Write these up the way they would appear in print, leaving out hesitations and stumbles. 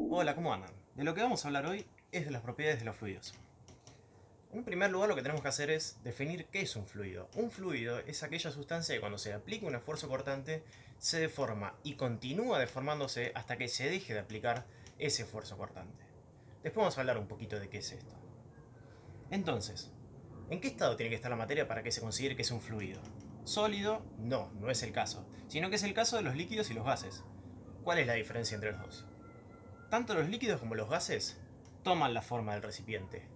Hola, ¿cómo andan? De lo que vamos a hablar hoy es de las propiedades de los fluidos. En primer lugar, lo que tenemos que hacer es definir qué es un fluido. Un fluido es aquella sustancia que cuando se aplica un esfuerzo cortante se deforma y continúa deformándose hasta que se deje de aplicar ese esfuerzo cortante. Después vamos a hablar un poquito de qué es esto. Entonces, ¿en qué estado tiene que estar la materia para que se considere que es un fluido? ¿Sólido? No, no es el caso, sino que es el caso de los líquidos y los gases. ¿Cuál es la diferencia entre los dos? Tanto los líquidos como los gases toman la forma del recipiente.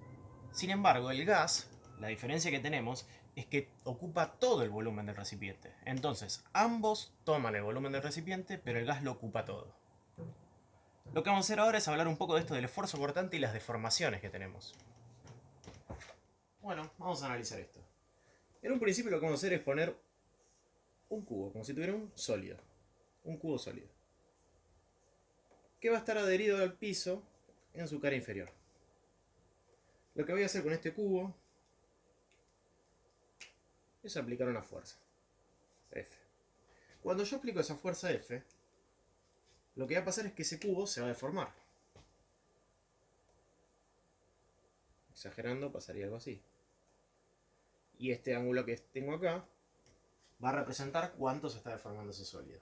Sin embargo, el gas, la diferencia que tenemos es que ocupa todo el volumen del recipiente. Entonces, ambos toman el volumen del recipiente, pero el gas lo ocupa todo. Lo que vamos a hacer ahora es hablar un poco de esto del esfuerzo cortante y las deformaciones que tenemos. Bueno, vamos a analizar esto. En un principio lo que vamos a hacer es poner un cubo, como si tuviera un sólido. Un cubo sólido. Que va a estar adherido al piso en su cara inferior. Lo que voy a hacer con este cubo es aplicar una fuerza, F. Cuando yo aplico esa fuerza F, lo que va a pasar es que ese cubo se va a deformar. Exagerando, pasaría algo así. Y este ángulo que tengo acá va a representar cuánto se está deformando ese sólido.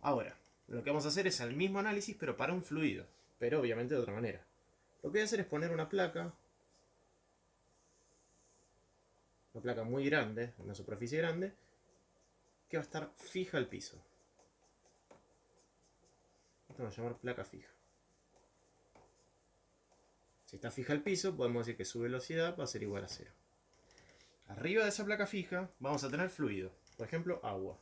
Ahora, lo que vamos a hacer es el mismo análisis, pero para un fluido, pero obviamente de otra manera. Lo que voy a hacer es poner una placa muy grande, una superficie grande, que va a estar fija al piso. Esto vamos a llamar placa fija. Si está fija al piso, podemos decir que su velocidad va a ser igual a 0. Arriba de esa placa fija vamos a tener fluido, por ejemplo, agua.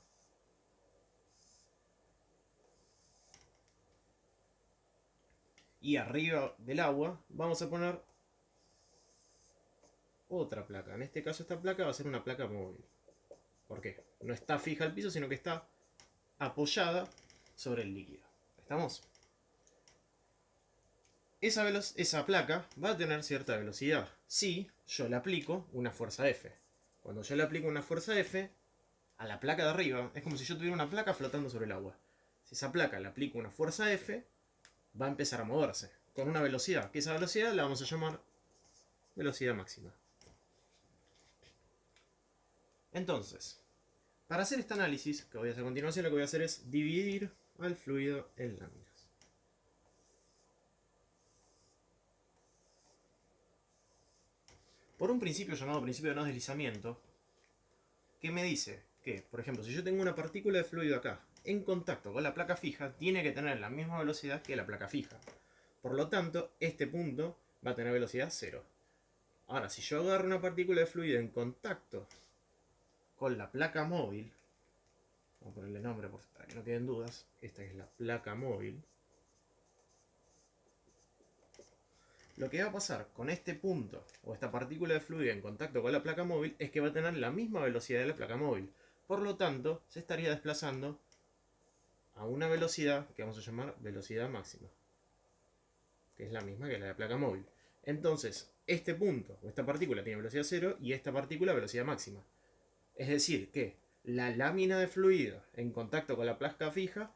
Y arriba del agua vamos a poner otra placa. En este caso esta placa va a ser una placa móvil. ¿Por qué? No está fija al piso, sino que está apoyada sobre el líquido. ¿Estamos? Esa placa va a tener cierta velocidad si yo le aplico una fuerza F. Cuando yo le aplico una fuerza F a la placa de arriba, es como si yo tuviera una placa flotando sobre el agua. Si esa placa le aplico una fuerza F, va a empezar a moverse con una velocidad, que esa velocidad la vamos a llamar velocidad máxima. Entonces, para hacer este análisis que voy a hacer a continuación, lo que voy a hacer es dividir al fluido en láminas. Por un principio llamado principio de no deslizamiento, que me dice que, por ejemplo, si yo tengo una partícula de fluido acá en contacto con la placa fija, tiene que tener la misma velocidad que la placa fija. Por lo tanto, este punto va a tener velocidad 0. Ahora, si yo agarro una partícula de fluido en contacto con la placa móvil, vamos a ponerle nombre para que no queden dudas, esta es la placa móvil, lo que va a pasar con este punto o esta partícula de fluido en contacto con la placa móvil es que va a tener la misma velocidad de la placa móvil. Por lo tanto, se estaría desplazando a una velocidad que vamos a llamar velocidad máxima, que es la misma que la de la placa móvil. Entonces, este punto o esta partícula tiene velocidad 0 y esta partícula velocidad máxima. Es decir, que la lámina de fluido en contacto con la placa fija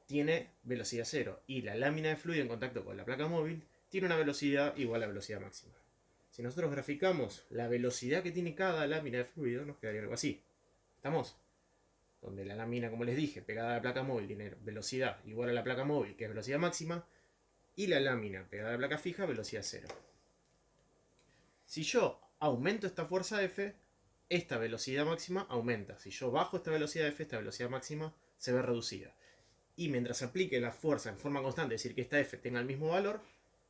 tiene velocidad 0 y la lámina de fluido en contacto con la placa móvil tiene una velocidad igual a velocidad máxima. Si nosotros graficamos la velocidad que tiene cada lámina de fluido, nos quedaría algo así. ¿Estamos? Donde la lámina, como les dije, pegada a la placa móvil tiene velocidad igual a la placa móvil, que es velocidad máxima, y la lámina pegada a la placa fija, velocidad 0. Si yo aumento esta fuerza F, esta velocidad máxima aumenta. Si yo bajo esta velocidad F, esta velocidad máxima se ve reducida. Y mientras se aplique la fuerza en forma constante, es decir, que esta F tenga el mismo valor,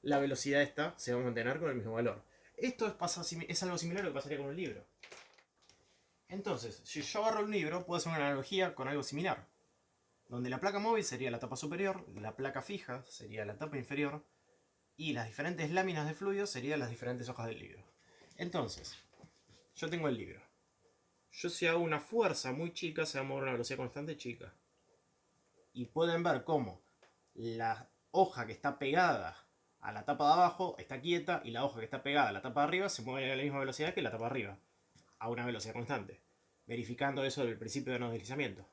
la velocidad esta se va a mantener con el mismo valor. Esto es algo similar a lo que pasaría con un libro. Entonces, si yo agarro un libro, puedo hacer una analogía con algo similar. Donde la placa móvil sería la tapa superior, la placa fija sería la tapa inferior, y las diferentes láminas de fluido serían las diferentes hojas del libro. Entonces, yo tengo el libro. Yo si hago una fuerza muy chica, se va a mover a una velocidad constante chica. Y pueden ver cómo la hoja que está pegada a la tapa de abajo está quieta y la hoja que está pegada a la tapa de arriba se mueve a la misma velocidad que la tapa de arriba, a una velocidad constante. verificando eso del principio de no deslizamiento.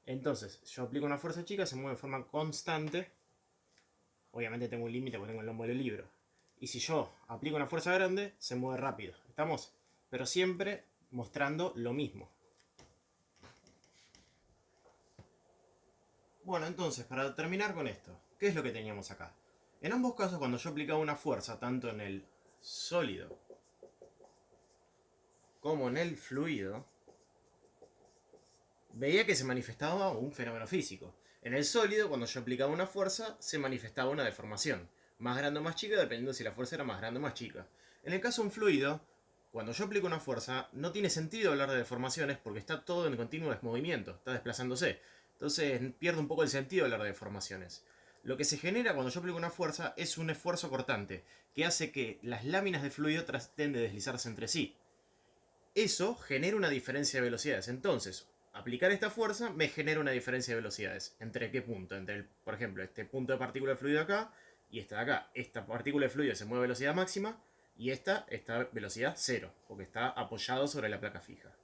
Entonces, yo aplico una fuerza chica, se mueve de forma constante. Obviamente tengo un límite porque tengo el lomo del libro. Y si yo aplico una fuerza grande, se mueve rápido. ¿Estamos? Pero siempre mostrando lo mismo. Bueno, entonces, para terminar con esto, ¿qué es lo que teníamos acá? En ambos casos, cuando yo aplicaba una fuerza, tanto en el sólido como en el fluido, veía que se manifestaba un fenómeno físico. En el sólido, cuando yo aplicaba una fuerza, se manifestaba una deformación. Más grande o más chica, dependiendo si la fuerza era más grande o más chica. En el caso de un fluido, cuando yo aplico una fuerza, no tiene sentido hablar de deformaciones porque está todo en continuo movimiento, está desplazándose. Entonces pierde un poco el sentido hablar de deformaciones. Lo que se genera cuando yo aplico una fuerza es un esfuerzo cortante, que hace que las láminas de fluido traten de deslizarse entre sí. Eso genera una diferencia de velocidades. Entonces, aplicar esta fuerza me genera una diferencia de velocidades. ¿Entre qué punto? Entre, por ejemplo, este punto de partícula de fluido acá y esta de acá. Esta partícula de fluido se mueve a velocidad máxima y esta está a velocidad cero, porque está apoyado sobre la placa fija.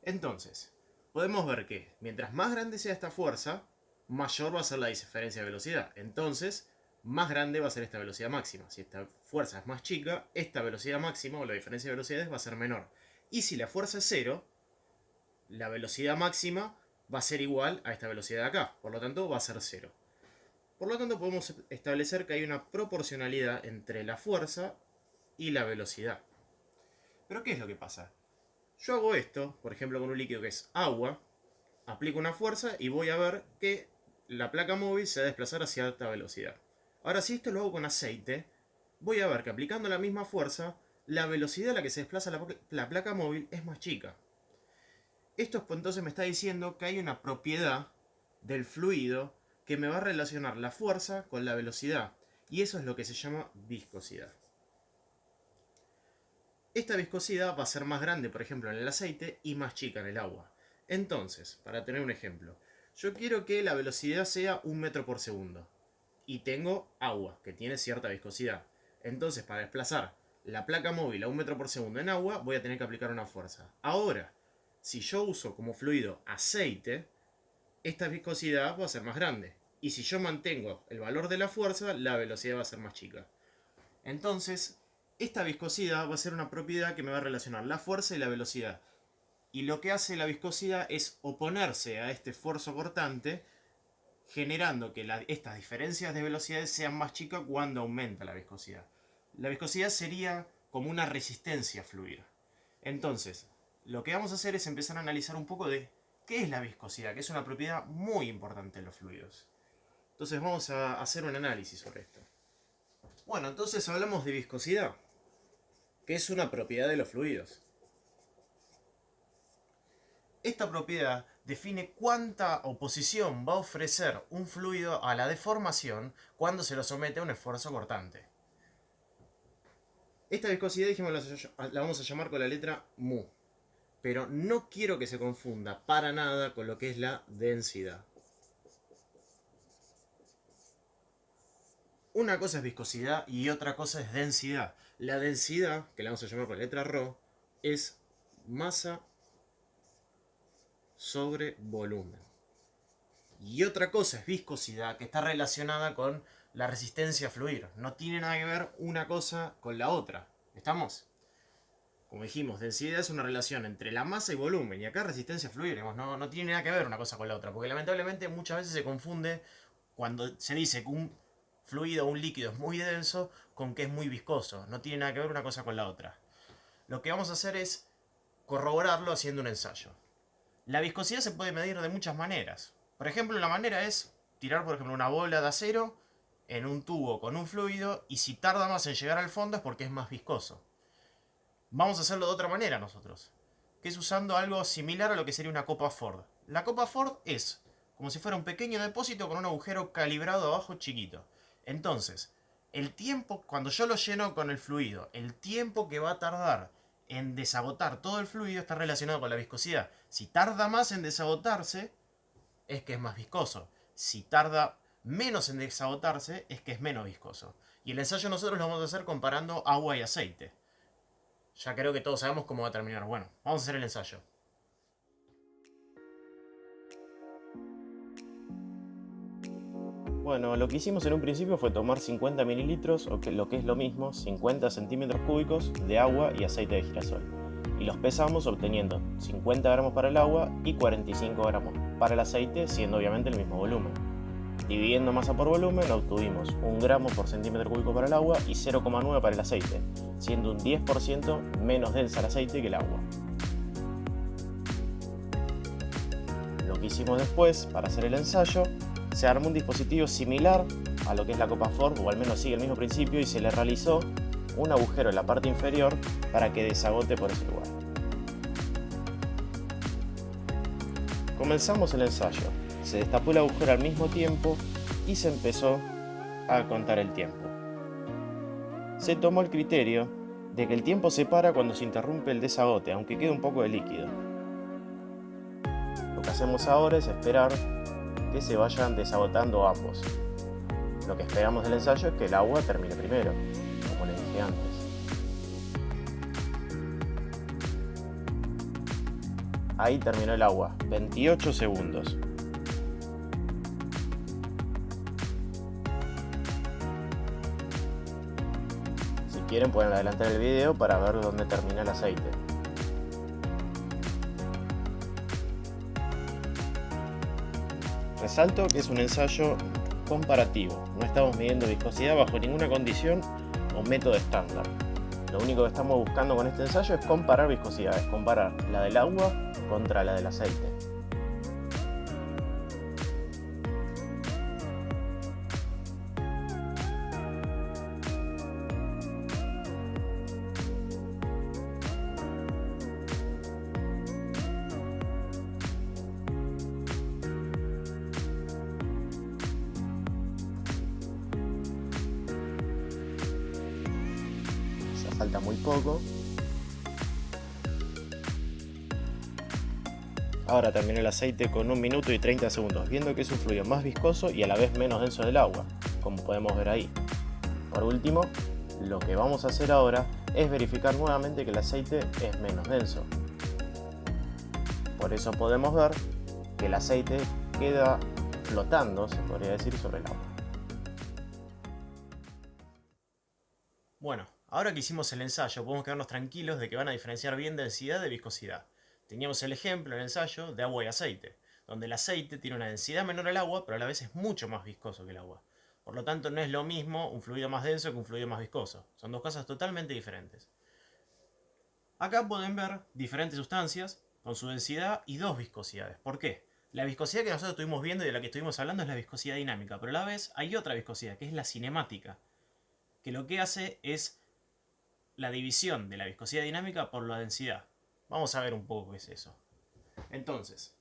Entonces, podemos ver que mientras más grande sea esta fuerza, mayor va a ser la diferencia de velocidad. Entonces, más grande va a ser esta velocidad máxima. Si esta fuerza es más chica, esta velocidad máxima o la diferencia de velocidades va a ser menor. Y si la fuerza es cero, la velocidad máxima va a ser igual a esta velocidad de acá. Por lo tanto, va a ser cero. Por lo tanto, podemos establecer que hay una proporcionalidad entre la fuerza y la velocidad. ¿Pero qué es lo que pasa? Yo hago esto, por ejemplo, con un líquido que es agua, aplico una fuerza y voy a ver que la placa móvil se va a desplazar a cierta velocidad. Ahora, si esto lo hago con aceite, voy a ver que aplicando la misma fuerza, la velocidad a la que se desplaza la placa móvil es más chica. Esto entonces me está diciendo que hay una propiedad del fluido que me va a relacionar la fuerza con la velocidad. Y eso es lo que se llama viscosidad. Esta viscosidad va a ser más grande, por ejemplo, en el aceite y más chica en el agua. Entonces, para tener un ejemplo, yo quiero que la velocidad sea 1 metro por segundo. Y tengo agua, que tiene cierta viscosidad. Entonces, para desplazar la placa móvil a 1 metro por segundo en agua, voy a tener que aplicar una fuerza. Ahora, si yo uso como fluido aceite, esta viscosidad va a ser más grande. Y si yo mantengo el valor de la fuerza, la velocidad va a ser más chica. Entonces, esta viscosidad va a ser una propiedad que me va a relacionar la fuerza y la velocidad. Y lo que hace la viscosidad es oponerse a este esfuerzo cortante, generando que estas diferencias de velocidades sean más chicas cuando aumenta la viscosidad. La viscosidad sería como una resistencia a fluir. Entonces, lo que vamos a hacer es empezar a analizar un poco de qué es la viscosidad, que es una propiedad muy importante en los fluidos. Entonces vamos a hacer un análisis sobre esto. Bueno, entonces hablamos de viscosidad, que es una propiedad de los fluidos. Esta propiedad define cuánta oposición va a ofrecer un fluido a la deformación cuando se lo somete a un esfuerzo cortante. Esta viscosidad, dijimos, la vamos a llamar con la letra mu. Pero no quiero que se confunda para nada con lo que es la densidad. Una cosa es viscosidad y otra cosa es densidad. La densidad, que la vamos a llamar con la letra ρ, es masa sobre volumen. Y otra cosa es viscosidad, que está relacionada con la resistencia a fluir. No tiene nada que ver una cosa con la otra. ¿Estamos? Como dijimos, densidad es una relación entre la masa y volumen. Y acá resistencia a fluir. Digamos, no tiene nada que ver una cosa con la otra. Porque lamentablemente muchas veces se confunde cuando se dice que un fluido o un líquido es muy denso con que es muy viscoso. No tiene nada que ver una cosa con la otra. Lo que vamos a hacer es corroborarlo haciendo un ensayo. La viscosidad se puede medir de muchas maneras. Por ejemplo, la manera es tirar, por ejemplo, una bola de acero en un tubo con un fluido y si tarda más en llegar al fondo es porque es más viscoso. Vamos a hacerlo de otra manera nosotros, que es usando algo similar a lo que sería una copa Ford. La copa Ford es como si fuera un pequeño depósito con un agujero calibrado abajo chiquito. Entonces, el tiempo, cuando yo lo lleno con el fluido, el tiempo que va a tardar en desagotar todo el fluido está relacionado con la viscosidad. Si tarda más en desagotarse, es que es más viscoso. Si tarda menos en desagotarse, es que es menos viscoso. Y el ensayo nosotros lo vamos a hacer comparando agua y aceite. Ya creo que todos sabemos cómo va a terminar. Bueno, vamos a hacer el ensayo. Bueno, lo que hicimos en un principio fue tomar 50 mililitros, o lo que es lo mismo, 50 centímetros cúbicos de agua y aceite de girasol. Y los pesamos obteniendo 50 gramos para el agua y 45 gramos para el aceite, siendo obviamente el mismo volumen. Dividiendo masa por volumen, obtuvimos 1 gramo por centímetro cúbico para el agua y 0,9 para el aceite, siendo un 10% menos densa el aceite que el agua. Lo que hicimos después, para hacer el ensayo, se armó un dispositivo similar a lo que es la copa Ford, o al menos sigue el mismo principio, y se le realizó un agujero en la parte inferior para que desagote por ese lugar. Comenzamos el ensayo, se destapó el agujero al mismo tiempo y se empezó a contar el tiempo. Se tomó el criterio de que el tiempo se para cuando se interrumpe el desagote, aunque quede un poco de líquido. Lo que hacemos ahora es esperar que se vayan desagotando ambos. Lo que esperamos del ensayo es que el agua termine primero, como les dije antes. Ahí terminó el agua, 28 segundos. Si quieren pueden adelantar el video para ver dónde termina el aceite. Resalto que es un ensayo comparativo, no estamos midiendo viscosidad bajo ninguna condición o método estándar. Lo único que estamos buscando con este ensayo es comparar viscosidades, comparar la del agua contra la del aceite. Falta muy poco. Ahora terminó el aceite con 1 minuto y 30 segundos, viendo que es un fluido más viscoso y a la vez menos denso del agua, como podemos ver ahí. Por último, lo que vamos a hacer ahora es verificar nuevamente que el aceite es menos denso. Por eso podemos ver que el aceite queda flotando, se podría decir, sobre el agua. Bueno, ahora que hicimos el ensayo, podemos quedarnos tranquilos de que van a diferenciar bien densidad de viscosidad. Teníamos el ejemplo en el ensayo de agua y aceite, donde el aceite tiene una densidad menor al agua, pero a la vez es mucho más viscoso que el agua. Por lo tanto, no es lo mismo un fluido más denso que un fluido más viscoso. Son dos cosas totalmente diferentes. Acá pueden ver diferentes sustancias con su densidad y dos viscosidades. ¿Por qué? La viscosidad que nosotros estuvimos viendo y de la que estuvimos hablando es la viscosidad dinámica, pero a la vez hay otra viscosidad, que es la cinemática, que lo que hace es la división de la viscosidad dinámica por la densidad. Vamos a ver un poco qué es eso. Entonces,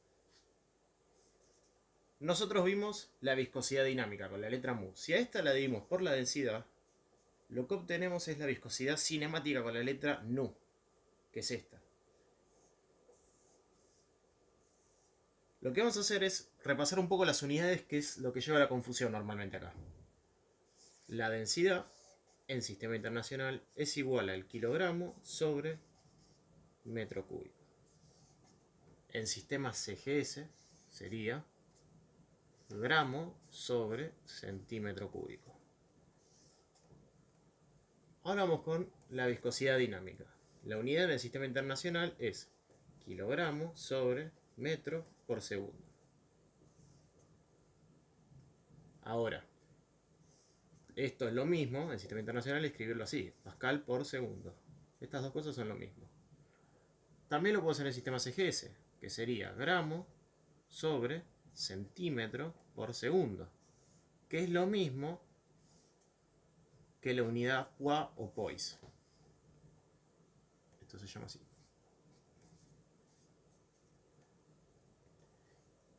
nosotros vimos la viscosidad dinámica con la letra mu. Si a esta la dividimos por la densidad, lo que obtenemos es la viscosidad cinemática con la letra nu, que es esta. Lo que vamos a hacer es repasar un poco las unidades, que es lo que lleva a la confusión normalmente acá. La densidad en sistema internacional es igual al kilogramo sobre metro cúbico. En sistema CGS sería gramo sobre centímetro cúbico. Ahora vamos con la viscosidad dinámica. La unidad en el sistema internacional es kilogramo sobre metro por segundo. Ahora, esto es lo mismo en el sistema internacional escribirlo así, pascal por segundo. Estas dos cosas son lo mismo. También lo puedo hacer en el sistema CGS, que sería gramo sobre centímetro por segundo, que es lo mismo que la unidad poids o poise. Esto se llama así.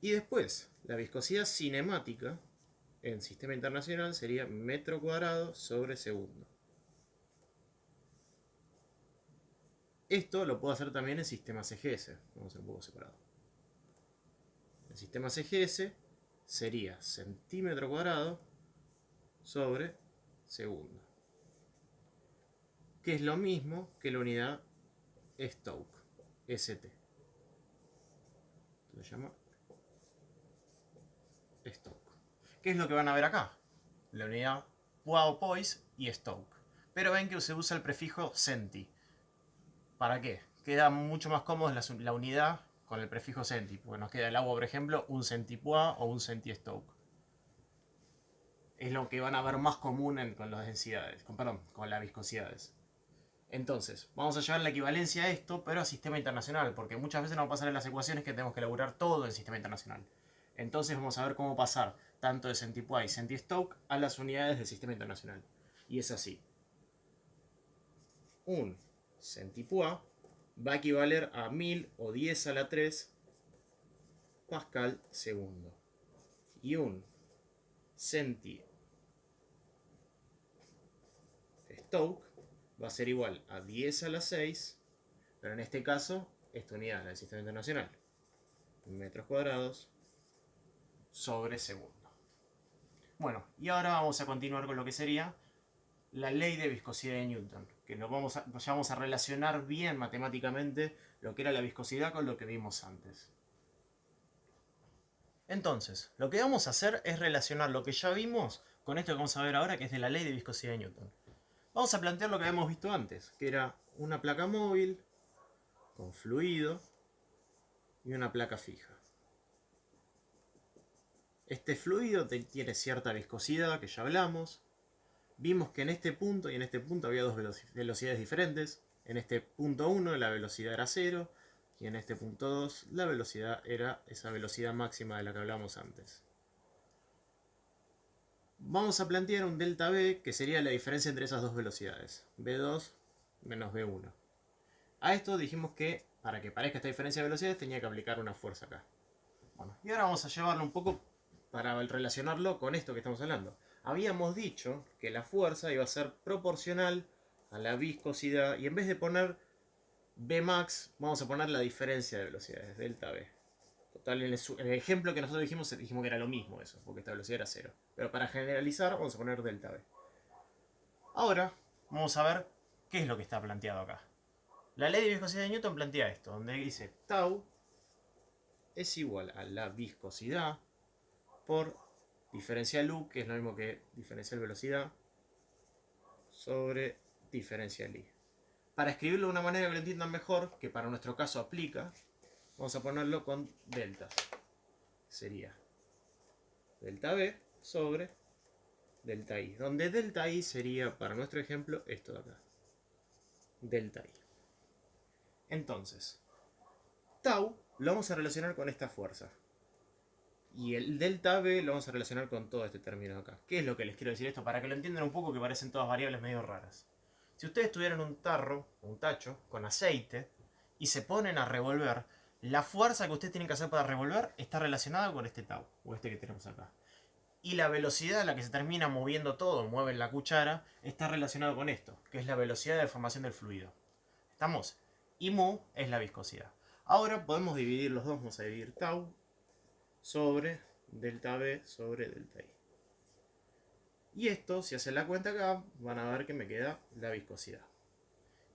Y después, la viscosidad cinemática en sistema internacional sería metro cuadrado sobre segundo. Esto lo puedo hacer también en sistema CGS. Vamos a hacer un poco separado. El sistema CGS sería centímetro cuadrado sobre segundo, que es lo mismo que la unidad Stokes, ST. Esto se llama Stokes. ¿Qué es lo que van a ver acá? La unidad Poids, Poise y Stoke. Pero ven que se usa el prefijo centi. ¿Para qué? Queda mucho más cómodo la unidad con el prefijo centi. Porque nos queda el agua, por ejemplo, un centipois o un centistoke. Es lo que van a ver más común con las densidades, con las viscosidades. Entonces, vamos a llevar la equivalencia a esto, pero a sistema internacional, porque muchas veces nos va a pasar en las ecuaciones que tenemos que elaborar todo en sistema internacional. Entonces vamos a ver cómo pasar tanto de centipois y centistoke a las unidades del sistema internacional. Y es así. Un centipois va a equivaler a 1000 o 10 a la 3 pascal segundo. Y un centistoke va a ser igual a 10 a la 6, pero en este caso, esta unidad del sistema internacional, metros cuadrados sobre segundo. Bueno, y ahora vamos a continuar con lo que sería la ley de viscosidad de Newton, que ya vamos a relacionar bien matemáticamente lo que era la viscosidad con lo que vimos antes. Entonces, lo que vamos a hacer es relacionar lo que ya vimos con esto que vamos a ver ahora, que es de la ley de viscosidad de Newton. Vamos a plantear lo que habíamos visto antes, que era una placa móvil con fluido y una placa fija. Este fluido tiene cierta viscosidad, que ya hablamos. Vimos que en este punto y en este punto había dos velocidades diferentes. En este punto 1 la velocidad era 0 y en este punto 2 la velocidad era esa velocidad máxima de la que hablamos antes. Vamos a plantear un delta V que sería la diferencia entre esas dos velocidades, V2 menos V1. A esto dijimos que para que parezca esta diferencia de velocidades tenía que aplicar una fuerza acá. Bueno, y ahora vamos a llevarlo un poco para relacionarlo con esto que estamos hablando. Habíamos dicho que la fuerza iba a ser proporcional a la viscosidad y en vez de poner Vmax vamos a poner la diferencia de velocidades, delta V. Total, en el ejemplo que nosotros dijimos que era lo mismo eso, porque esta velocidad era 0. Pero para generalizar vamos a poner delta V. Ahora vamos a ver qué es lo que está planteado acá. La ley de viscosidad de Newton plantea esto, donde dice tau es igual a la viscosidad por diferencial U, que es lo mismo que diferencial velocidad, sobre diferencial I. Para escribirlo de una manera que lo entiendan mejor, que para nuestro caso aplica, vamos a ponerlo con deltas. Sería delta V sobre delta I. Donde delta I sería, para nuestro ejemplo, esto de acá. Delta I. Entonces, tau lo vamos a relacionar con esta fuerza. Y el delta V lo vamos a relacionar con todo este término de acá. ¿Qué es lo que les quiero decir esto? Para que lo entiendan un poco, que parecen todas variables medio raras. Si ustedes tuvieran un tarro, un tacho, con aceite, y se ponen a revolver, la fuerza que ustedes tienen que hacer para revolver está relacionada con este tau, o este que tenemos acá. Y la velocidad a la que se termina moviendo todo, mueven la cuchara, está relacionado con esto, que es la velocidad de deformación del fluido. ¿Estamos? Y mu es la viscosidad. Ahora podemos dividir los dos, vamos a dividir tau sobre delta V sobre delta I. Y esto, si hacen la cuenta acá, van a ver que me queda la viscosidad.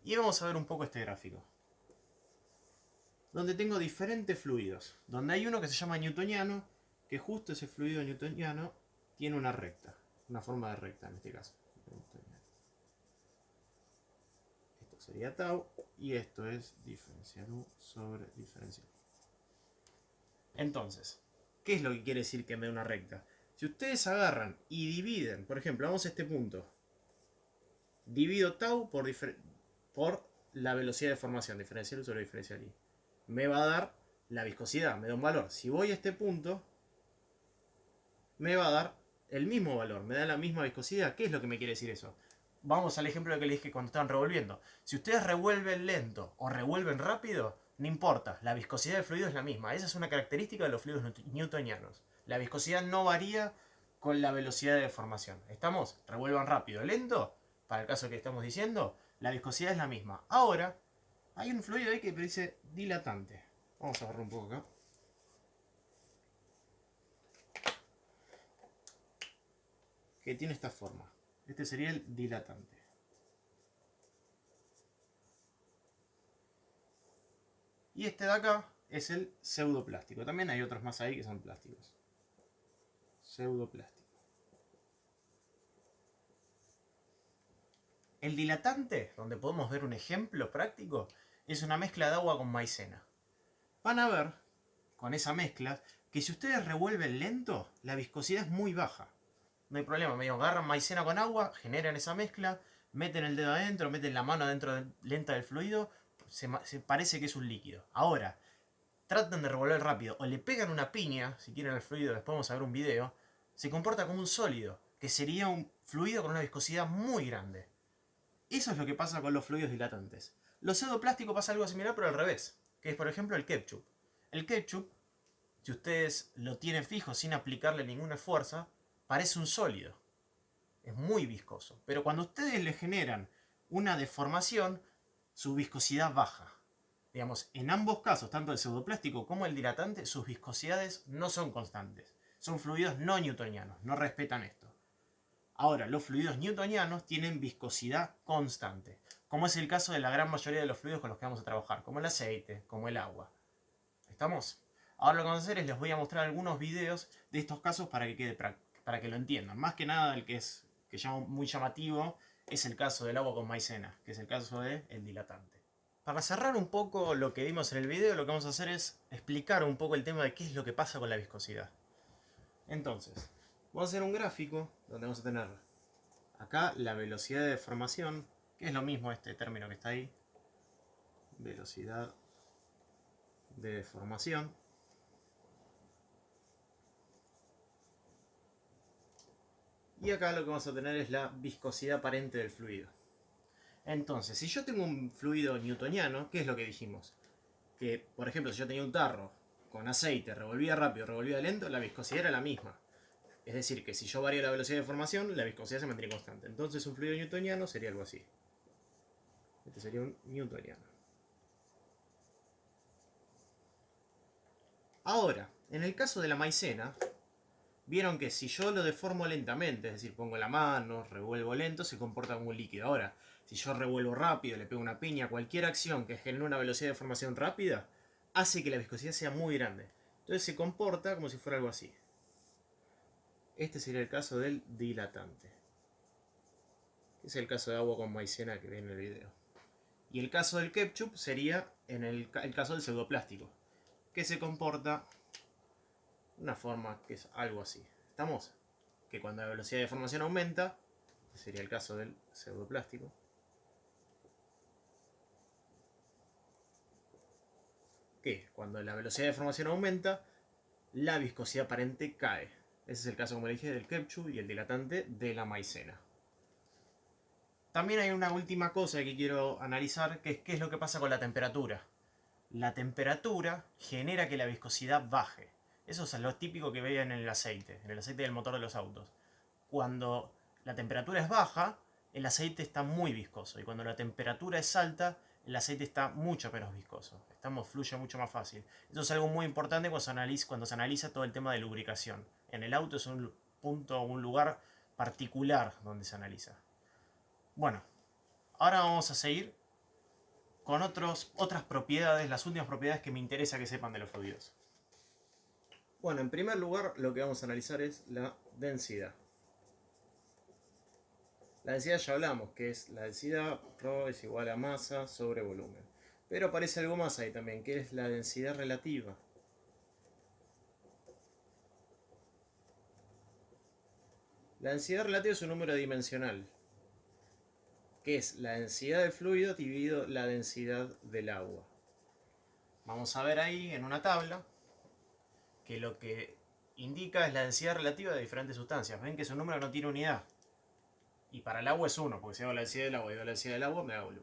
Y vamos a ver un poco este gráfico, donde tengo diferentes fluidos, donde hay uno que se llama newtoniano, que justo ese fluido newtoniano tiene una recta, una forma de recta en este caso. Esto sería tau, y esto es diferencial U sobre diferencial I. Entonces, ¿qué es lo que quiere decir que me da una recta? Si ustedes agarran y dividen, por ejemplo, vamos a este punto, divido tau por la velocidad de formación, diferencial U sobre diferencial I. Me va a dar la viscosidad, me da un valor. Si voy a este punto, me va a dar el mismo valor, me da la misma viscosidad. ¿Qué es lo que me quiere decir eso? Vamos al ejemplo que les dije cuando estaban revolviendo. Si ustedes revuelven lento o revuelven rápido, no importa, la viscosidad del fluido es la misma. Esa es una característica de los fluidos newtonianos. La viscosidad no varía con la velocidad de deformación. ¿Estamos? Revuelvan rápido, lento, para el caso que estamos diciendo, la viscosidad es la misma. Ahora, hay un fluido ahí que dice dilatante. Vamos a agarrar un poco acá. Que tiene esta forma. Este sería el dilatante. Y este de acá es el pseudoplástico. También hay otros más ahí que son plásticos. pseudoplástico. El dilatante, donde podemos ver un ejemplo práctico, es una mezcla de agua con maicena. Van a ver, con esa mezcla, que si ustedes revuelven lento, la viscosidad es muy baja. No hay problema, medio agarran maicena con agua, generan esa mezcla, meten el dedo adentro, meten la mano adentro lenta del fluido, se parece que es un líquido. Ahora, tratan de revolver rápido o le pegan una piña, si quieren el fluido, después vamos a ver un video, se comporta como un sólido, que sería un fluido con una viscosidad muy grande. Eso es lo que pasa con los fluidos dilatantes. Los pseudoplásticos pasa algo similar, pero al revés, que es por ejemplo el ketchup. El ketchup, si ustedes lo tienen fijo sin aplicarle ninguna fuerza, parece un sólido. Es muy viscoso. Pero cuando ustedes le generan una deformación, su viscosidad baja. Digamos, en ambos casos, tanto el pseudoplástico como el dilatante, sus viscosidades no son constantes. Son fluidos no newtonianos, no respetan esto. Ahora, los fluidos newtonianos tienen viscosidad constante, como es el caso de la gran mayoría de los fluidos con los que vamos a trabajar, como el aceite, como el agua. ¿Estamos? Ahora lo que vamos a hacer es les voy a mostrar algunos videos de estos casos para que lo entiendan. Más que nada el que es muy llamativo es el caso del agua con maicena, que es el caso del dilatante. Para cerrar un poco lo que vimos en el video, lo que vamos a hacer es explicar un poco el tema de qué es lo que pasa con la viscosidad. Entonces, vamos a hacer un gráfico donde vamos a tener acá la velocidad de deformación, que es lo mismo este término que está ahí, velocidad de deformación. Y acá lo que vamos a tener es la viscosidad aparente del fluido. Entonces, si yo tengo un fluido newtoniano, ¿qué es lo que dijimos? Que, por ejemplo, si yo tenía un tarro con aceite, revolvía rápido, revolvía lento, la viscosidad era la misma. Es decir, que si yo varío la velocidad de formación, la viscosidad se mantiene constante. Entonces un fluido newtoniano sería algo así. Este sería un newtoniano. Ahora, en el caso de la maicena, vieron que si yo lo deformo lentamente, es decir, pongo la mano, revuelvo lento, se comporta como un líquido. Ahora, si yo revuelvo rápido, le pego una piña, cualquier acción que genere una velocidad de formación rápida, hace que la viscosidad sea muy grande. Entonces se comporta como si fuera algo así. Este sería el caso del dilatante. Es el caso de agua con maicena que viene en el video. Y el caso del ketchup sería en el caso del pseudoplástico, que se comporta de una forma que es algo así. ¿Estamos? Que cuando la velocidad de formación aumenta, que sería el caso del pseudoplástico, que cuando la velocidad de formación aumenta, la viscosidad aparente cae. Ese es el caso, como le dije, del ketchup y el dilatante de la maicena. También hay una última cosa que quiero analizar, que es qué es lo que pasa con la temperatura. La temperatura genera que la viscosidad baje. Eso es lo típico que veían en el aceite del motor de los autos. Cuando la temperatura es baja, el aceite está muy viscoso. Y cuando la temperatura es alta, el aceite está mucho menos viscoso. Fluye mucho más fácil. Eso es algo muy importante cuando se analiza todo el tema de lubricación. En el auto es un punto, un lugar particular donde se analiza. Bueno, ahora vamos a seguir con otras propiedades, las últimas propiedades que me interesa que sepan de los fluidos. Bueno, en primer lugar lo que vamos a analizar es la densidad. La densidad ya hablamos, que es la densidad ρ es igual a masa sobre volumen. Pero aparece algo más ahí también, que es la densidad relativa. La densidad relativa es un número dimensional, que es la densidad del fluido dividido la densidad del agua. Vamos a ver ahí en una tabla que lo que indica es la densidad relativa de diferentes sustancias. Ven que es un número que no tiene unidad. Y para el agua es 1, porque si hago la densidad del agua y hago la densidad del agua, me hago 1.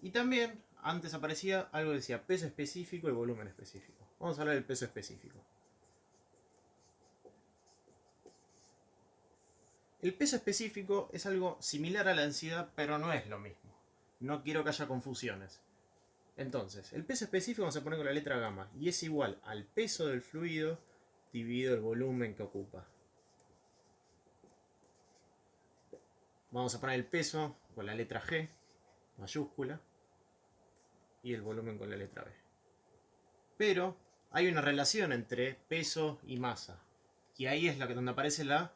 Y también, antes aparecía algo que decía peso específico y volumen específico. Vamos a hablar del peso específico. El peso específico es algo similar a la densidad, pero no es lo mismo. No quiero que haya confusiones. Entonces, el peso específico vamos a poner con la letra gamma, y es igual al peso del fluido dividido el volumen que ocupa. Vamos a poner el peso con la letra G, mayúscula, y el volumen con la letra B. Pero hay una relación entre peso y masa. Y ahí es donde aparece la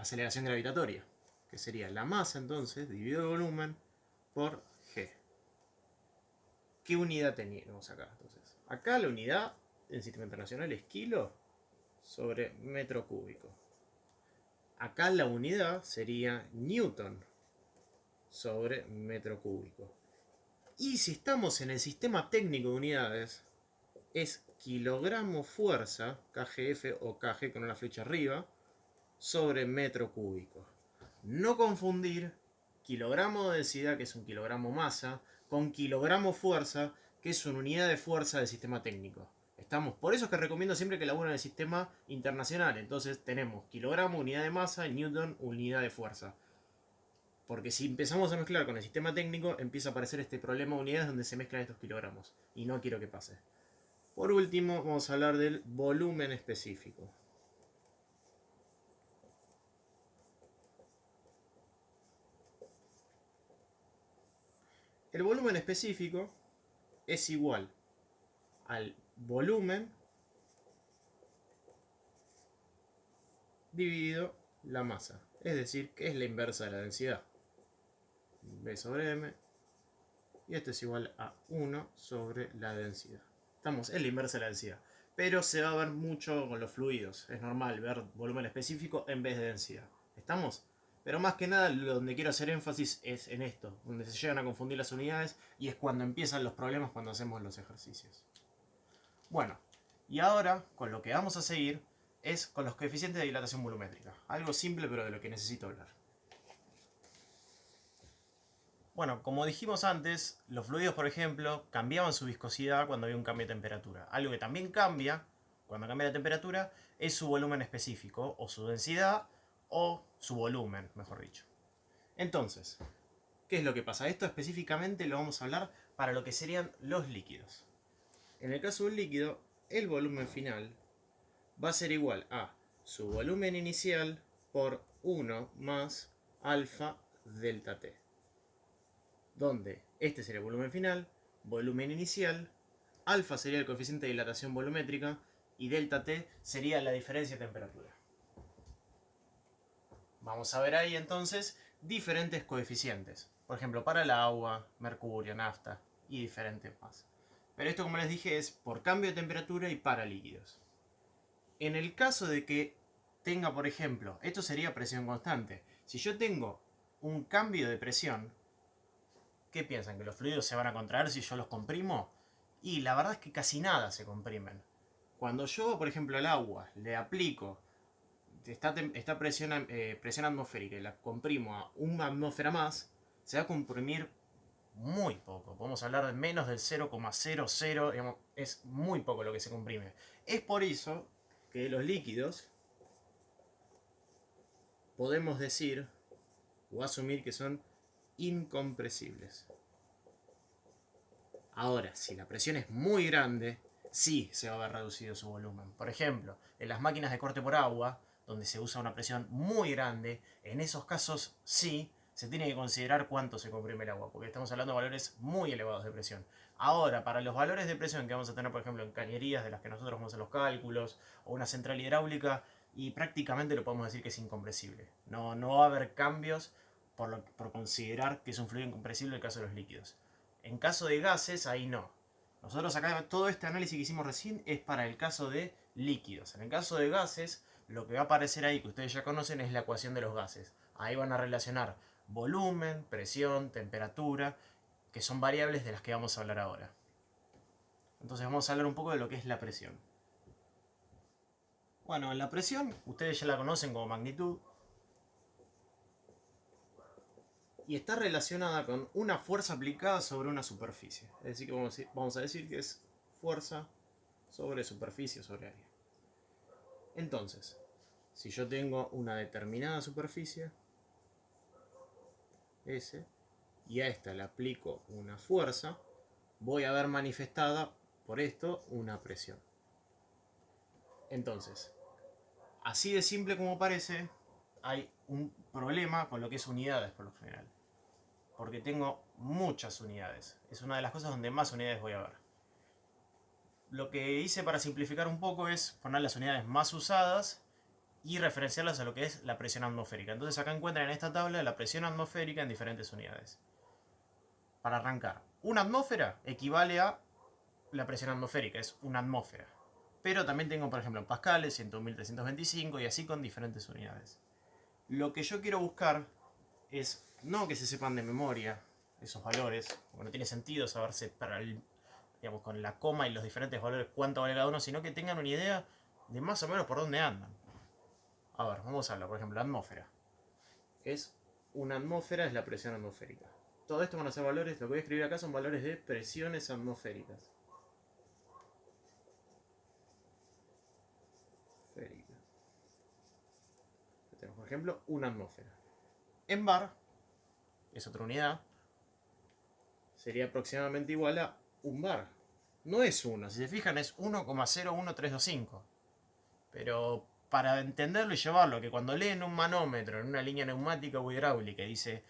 aceleración gravitatoria, que sería la masa entonces dividido el volumen por G. ¿Qué unidad teníamos acá? Entonces, acá la unidad en sistema internacional es kilo sobre metro cúbico. Acá la unidad sería newton sobre metro cúbico. Y si estamos en el sistema técnico de unidades, es kilogramo fuerza, kgf o kg con una flecha arriba, sobre metro cúbico. No confundir kilogramo de densidad, que es un kilogramo masa, con kilogramo fuerza, que es una unidad de fuerza del sistema técnico. Estamos, por eso es que recomiendo siempre que laburen en el sistema internacional. Entonces tenemos kilogramo, unidad de masa, newton, unidad de fuerza. Porque si empezamos a mezclar con el sistema técnico, empieza a aparecer este problema de unidades donde se mezclan estos kilogramos. Y no quiero que pase. Por último, vamos a hablar del volumen específico. El volumen específico es igual al volumen dividido la masa. Es decir, que es la inversa de la densidad. B sobre M. Y esto es igual a 1 sobre la densidad. Estamos en la inversa de la densidad. Pero se va a ver mucho con los fluidos. Es normal ver volumen específico en vez de densidad. ¿Estamos? Pero más que nada, donde quiero hacer énfasis es en esto, donde se llegan a confundir las unidades y es cuando empiezan los problemas cuando hacemos los ejercicios. Bueno, y ahora con lo que vamos a seguir es con los coeficientes de dilatación volumétrica. Algo simple pero de lo que necesito hablar. Bueno, como dijimos antes, los fluidos, por ejemplo, cambiaban su viscosidad cuando había un cambio de temperatura. Algo que también cambia cuando cambia la temperatura es su volumen específico, o su densidad, o su volumen, mejor dicho. Entonces, ¿qué es lo que pasa? Esto específicamente lo vamos a hablar para lo que serían los líquidos. En el caso del líquido, el volumen final va a ser igual a su volumen inicial por 1 más alfa delta T. Donde este sería el volumen final, volumen inicial, alfa sería el coeficiente de dilatación volumétrica y delta T sería la diferencia de temperatura. Vamos a ver ahí entonces diferentes coeficientes. Por ejemplo, para el agua, mercurio, nafta y diferentes más. Pero esto, como les dije, es por cambio de temperatura y para líquidos. En el caso de que tenga, por ejemplo, esto sería presión constante. Si yo tengo un cambio de presión, ¿qué piensan? ¿Que los fluidos se van a contraer si yo los comprimo? Y la verdad es que casi nada se comprimen. Cuando yo, por ejemplo, al agua le aplico esta presión atmosférica y la comprimo a una atmósfera más, se va a comprimir muy poco. Podemos hablar de menos del 0,00, digamos, es muy poco lo que se comprime. Es por eso que los líquidos podemos decir o asumir que son incompresibles. Ahora, si la presión es muy grande, sí se va a ver reducido su volumen. Por ejemplo, en las máquinas de corte por agua, donde se usa una presión muy grande, en esos casos sí se tiene que considerar cuánto se comprime el agua, porque estamos hablando de valores muy elevados de presión. Ahora, para los valores de presión que vamos a tener, por ejemplo, en cañerías de las que nosotros vamos a hacer los cálculos, o una central hidráulica, y prácticamente lo podemos decir que es incompresible. No va a haber cambios por considerar que es un fluido incompresible en el caso de los líquidos. En caso de gases, ahí no. Nosotros acá, todo este análisis que hicimos recién es para el caso de líquidos. En el caso de gases, lo que va a aparecer ahí, que ustedes ya conocen, es la ecuación de los gases. Ahí van a relacionar volumen, presión, temperatura, que son variables de las que vamos a hablar ahora. Entonces vamos a hablar un poco de lo que es la presión. Bueno, la presión, ustedes ya la conocen como magnitud. Y está relacionada con una fuerza aplicada sobre una superficie. Es decir, que vamos a decir que es fuerza sobre superficie, sobre área. Entonces, si yo tengo una determinada superficie, S, y a esta le aplico una fuerza, voy a ver manifestada por esto una presión. Entonces, así de simple como parece, hay un problema con lo que es unidades por lo general. Porque tengo muchas unidades. Es una de las cosas donde más unidades voy a ver. Lo que hice para simplificar un poco es poner las unidades más usadas y referenciarlas a lo que es la presión atmosférica. Entonces acá encuentran en esta tabla la presión atmosférica en diferentes unidades. Para arrancar, una atmósfera equivale a la presión atmosférica, es una atmósfera. Pero también tengo, por ejemplo, pascales, 101.325 y así con diferentes unidades. Lo que yo quiero buscar es no que se sepan de memoria esos valores, porque no tiene sentido saberse para digamos, con la coma y los diferentes valores cuánto vale cada uno, sino que tengan una idea de más o menos por dónde andan. A ver, vamos a hablar, por ejemplo, la atmósfera. Una atmósfera es la presión atmosférica. Todo esto van a ser valores, lo que voy a escribir acá son valores de presiones atmosféricas. Tenemos, por ejemplo, una atmósfera. En bar, es otra unidad, sería aproximadamente igual a un bar. No es 1, si se fijan es 1,01325. Pero para entenderlo y llevarlo, que cuando leen un manómetro en una línea neumática o hidráulica y dice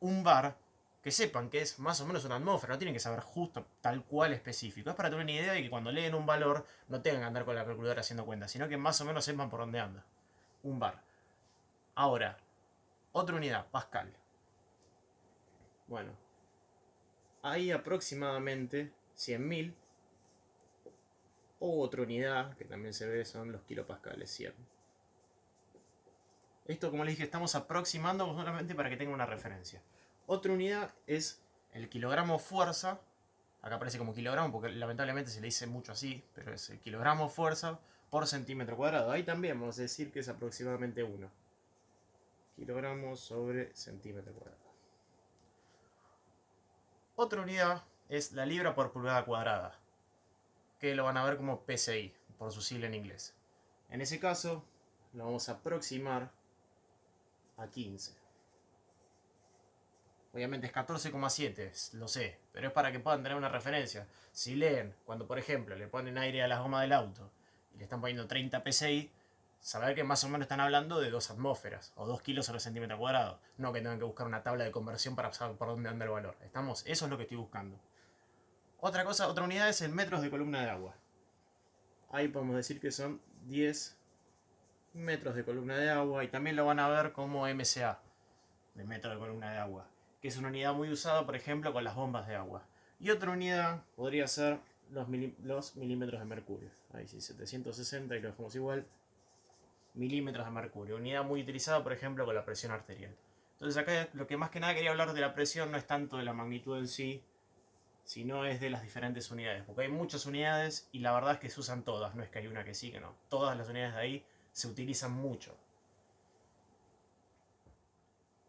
un bar, que sepan que es más o menos una atmósfera, no tienen que saber justo tal cual específico. Es para tener una idea de que cuando leen un valor no tengan que andar con la calculadora haciendo cuentas, sino que más o menos sepan por dónde anda. Un bar. Ahora, otra unidad, Pascal. Bueno, hay aproximadamente 100.000. O otra unidad que también se ve son los kilopascales, 100. Esto, como les dije, estamos aproximando solamente para que tengan una referencia. Otra unidad es el kilogramo fuerza. Acá aparece como kilogramo porque lamentablemente se le dice mucho así, pero es el kilogramo fuerza por centímetro cuadrado. Ahí también vamos a decir que es aproximadamente 1. Kilogramos sobre centímetro cuadrado. Otra unidad es la libra por pulgada cuadrada, que lo van a ver como PSI, por su sigla en inglés. En ese caso, lo vamos a aproximar a 15. Obviamente es 14,7, lo sé, pero es para que puedan tener una referencia. Si leen, cuando por ejemplo le ponen aire a las gomas del auto y le están poniendo 30 PSI, saber que más o menos están hablando de 2 atmósferas o 2 kilos sobre centímetro cuadrado. No que tengan que buscar una tabla de conversión para saber por dónde anda el valor. Eso es lo que estoy buscando. Otra unidad es en metros de columna de agua. Ahí podemos decir que son 10 metros de columna de agua y también lo van a ver como MCA, de metro de columna de agua, que es una unidad muy usada, por ejemplo, con las bombas de agua. Y otra unidad podría ser los milímetros de mercurio. Ahí sí, 760 y lo dejamos igual. Milímetros de mercurio. Unidad muy utilizada, por ejemplo, con la presión arterial. Entonces acá lo que más que nada quería hablar de la presión no es tanto de la magnitud en sí, sino es de las diferentes unidades. Porque hay muchas unidades y la verdad es que se usan todas. No es que hay una que sí, que no. Todas las unidades de ahí se utilizan mucho.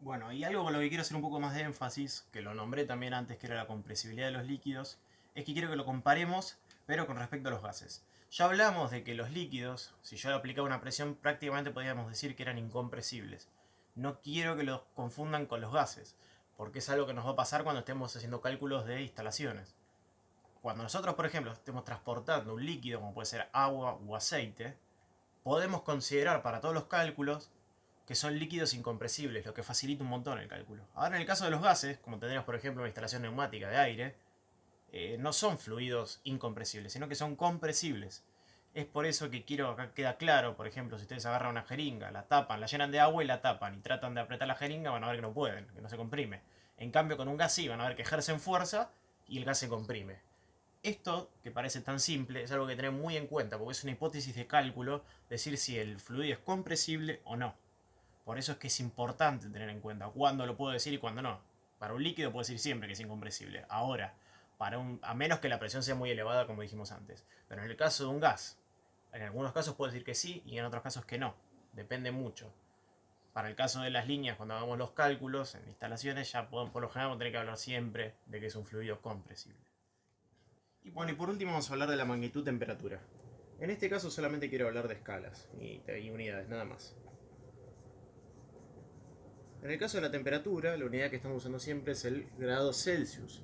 Bueno, y algo con lo que quiero hacer un poco más de énfasis, que lo nombré también antes, que era la compresibilidad de los líquidos, es que quiero que lo comparemos, pero con respecto a los gases. Ya hablamos de que los líquidos, si yo le aplicaba una presión, prácticamente podríamos decir que eran incompresibles. No quiero que los confundan con los gases, porque es algo que nos va a pasar cuando estemos haciendo cálculos de instalaciones. Cuando nosotros, por ejemplo, estemos transportando un líquido, como puede ser agua o aceite, podemos considerar para todos los cálculos que son líquidos incompresibles, lo que facilita un montón el cálculo. Ahora en el caso de los gases, como tendríamos por ejemplo una instalación neumática de aire, no son fluidos incompresibles, sino que son compresibles. Es por eso que quiero, acá queda claro, por ejemplo, si ustedes agarran una jeringa, la tapan, la llenan de agua y la tapan y tratan de apretar la jeringa, van a ver que no pueden, que no se comprime. En cambio con un gas sí, van a ver que ejercen fuerza y el gas se comprime. Esto, que parece tan simple, es algo que tener muy en cuenta, porque es una hipótesis de cálculo, decir si el fluido es compresible o no. Por eso es que es importante tener en cuenta cuándo lo puedo decir y cuándo no. Para un líquido puedo decir siempre que es incompresible. Ahora, a menos que la presión sea muy elevada, como dijimos antes. Pero en el caso de un gas, en algunos casos puedo decir que sí y en otros casos que no. Depende mucho. Para el caso de las líneas, cuando hagamos los cálculos en instalaciones, ya por lo general vamos a tener que hablar siempre de que es un fluido compresible. Y bueno, y por último vamos a hablar de la magnitud-temperatura. En este caso solamente quiero hablar de escalas y unidades, nada más. En el caso de la temperatura, la unidad que estamos usando siempre es el grado Celsius.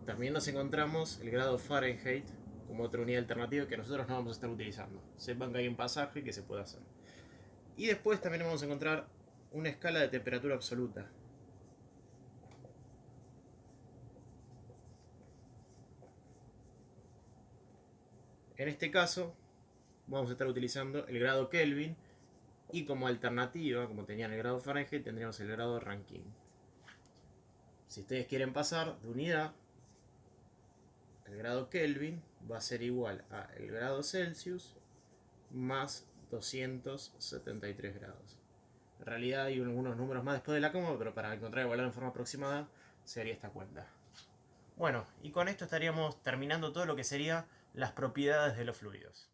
También nos encontramos el grado Fahrenheit como otra unidad alternativa que nosotros no vamos a estar utilizando. Sepan que hay un pasaje que se puede hacer. Y después también vamos a encontrar una escala de temperatura absoluta. En este caso, vamos a estar utilizando el grado Kelvin Y como alternativa, como tenían el grado Fahrenheit, tendríamos el grado Rankine. Si ustedes quieren pasar de unidad, el grado Kelvin va a ser igual a el grado Celsius más 273 grados. En realidad hay algunos números más después de la coma, pero para encontrar el valor en forma aproximada sería esta cuenta. Bueno, y con esto estaríamos terminando todo lo que sería las propiedades de los fluidos.